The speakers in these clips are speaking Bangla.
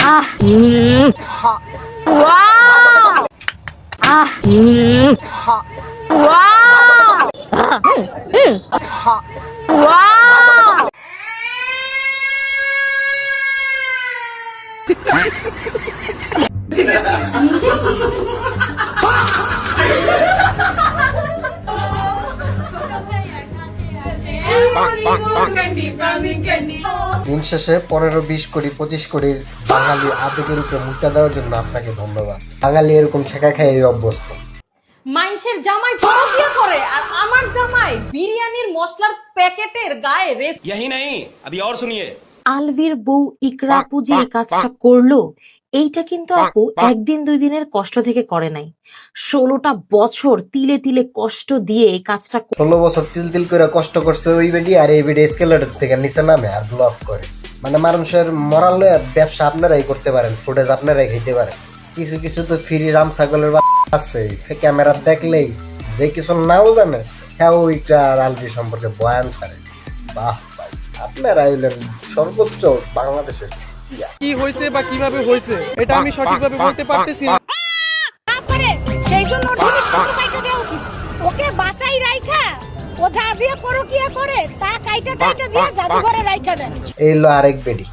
Wow! Wow! Wow! দিন শেষে 15-20 কোটি 25 কোটি বাঙালি আবেগের উপরে মুক্তা দেওয়ার জন্য আপনাকে ধন্যবাদ। বাঙালি এরকম ছেঁকা খাই অভ্যস্ত। মাইনসের জামাই পরকিয়া করে আর আমার জামাই বিরিয়ানির মশলার প্যাকেটের গায়ে রেস। यही नहीं अभी और सुनिए। আলভির বউ ইকরা আপু যে এই কাজটা করলো, এইটা কিন্তু আপু একদিন দুই দিনের কষ্ট থেকে করে নাই, 16টা বছর তিলে তিলে কষ্ট দিয়ে এই কাজটা 16 বছর তিল তিল করে কষ্ট করছে ওই বেডি, আর এই বেডি স্কেলেটর থেকে নিচে নামে আর ব্লক করে। মানে মানুষের মরাল ব্যবসা আপনারাই করতে পারেন, ফুটেজ আপনারাই খেতে পারেন। কিছু কিছু তো ফ্রি রাম ছাগলের আছে, ক্যামেরা দেখলেই যে কিছু নাও জানে হ্যাঁ ওইটা আর আলভি সম্পর্কে বয়ান ছাড়ে। বাহ ভাই, আপনারা হইলেন সর্বোচ্চ বাংলাদেশের। কি হয়েছে বা কিভাবে হয়েছে এটা আমি সঠিকভাবে বলতে পারতেছি না। তারপরে সেই জন্য জিনিসপত্র কাইটা দেওয়া উচিত। ওকে বাঁচাই রাইখা ও যা দিয়ে পরকিয়া করে তা কাইটা টাইটা দিয়ে জাদুঘরে রাইখা দেন। এই লো আরেক বেডি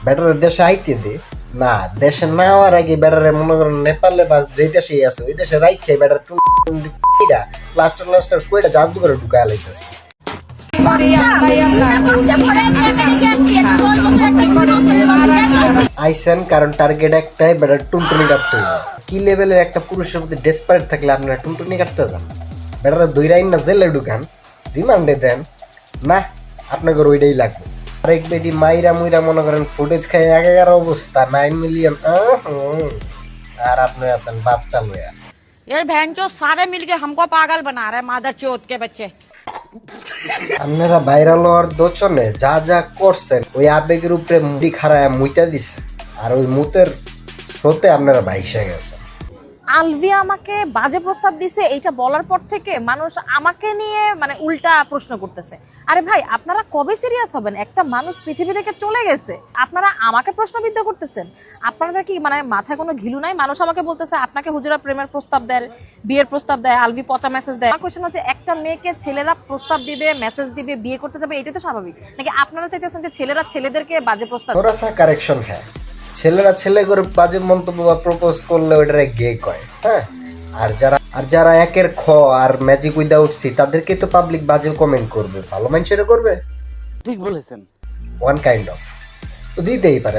ব্যাটারের দেশে আইতে দে না, দেশে না হওয়ার আগে ব্যাটারে মনে করেন নেপালে বা যে দেশেই আছে ওই দেশে রাইখে ব্যাটার প্লাস্টার কইটা জাদু করে ঢুকায় লাইতেছে। আইসেন কারণ টার্গেট একটাই, ব্যাটার টুনটুনি কাটতে হবে। কি লেভেলের একটা পুরুষের প্রতি ডেসপারেট থাকলে আপনারা টুনটুনি কাটতে যান? ব্যাটারা দুই রাইন না জেলে ঢুকান, রিমান্ডে দেন না, আপনাকে ওইটাই লাগবে। আরেক বেটি মাইরা মুইরা মনে করেন ফুটেজ খাই একাকার অবস্থা, 9 মিলিয়ন। আর আপনি আছেন বাচ্চা লয়া। ये भैंचो सारे मिलके हमको पागल बना रहे हैं मादर चौथ के बच्चे। আপনারা ভাইরাল হওয়ার দোচনে যা যা করছেন ওই আবেগের উপরে মুড়ি খাড়ায় মুইতা দিছে, আর ওই মুতের স্রোতে আপনারা ভাইসা গেছেন। আলভি আমাকে বাজে প্রস্তাব দিছে, এইটা বলার পর থেকে মানুষ আমাকে নিয়ে মানে উল্টা প্রশ্ন করতেছে। আরে ভাই, আপনারা কবে সিরিয়াস হবেন? একটা মানুষ পৃথিবী থেকে চলে গেছে, আপনারা আমাকে প্রশ্নবিদ্ধ করতেছেন। আপনাদের কি মানে মাথায় কোনো ঘিলু নাই? মানুষ আমাকে বলতেছে আপনাকে হুজুরা প্রেমের প্রস্তাব দেয়, বিয়ের প্রস্তাব দেয়, আলভি পচা মেসেজ দেয়। আমার কোশ্চেন হচ্ছে, একটা মেয়েকে ছেলেরা প্রস্তাব দিবে, মেসেজ দিবে, বিয়ে করতে যাবে, এটাই তো স্বাভাবিক নাকি? আপনারা চাইতেছেন যে ছেলেরা ছেলেদেরকে বাজে প্রস্তাব? থোড়া সা কারেকশন হ্যাঁ, ছেলেরা ছেলে করে বাজে মন্তব্য বা প্রপোজ করলে ওইটারে গে কয়, হ্যাঁ। আর যারা একের খ আর ম্যাজিক উইদাউট সি তাদেরকে তো পাবলিক বাজে কমেন্ট করবে, ভালো মানুষেরা করবে। ঠিক বলেছেন। ওয়ান কাইন্ড অফ তো দিতেই পারে।